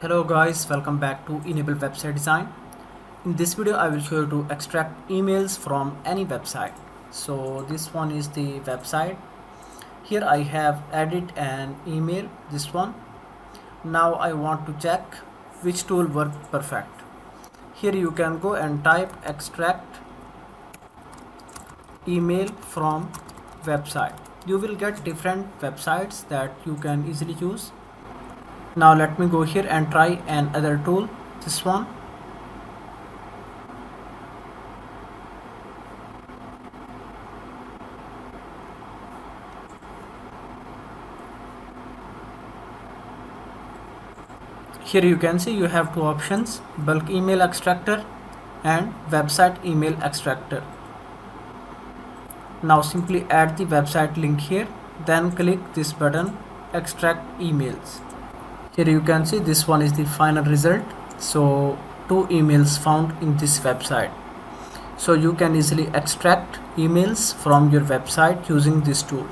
Hello guys, welcome back to Enable Website Design. In this video I will show you to extract emails from any website. So this one is the website. Here I have added an email, this one. Now I want to check which tool worked perfect. Here you can go and type extract email from website. You will get different websites that you can easily choose. Now let me go here and try another tool, this one. Here you can see you have two options, bulk email extractor and website email extractor. Now simply add the website link here, then click this button, extract emails. Here you can see this one is the final result. So two emails found in this website. So you can easily extract emails from your website using this tool.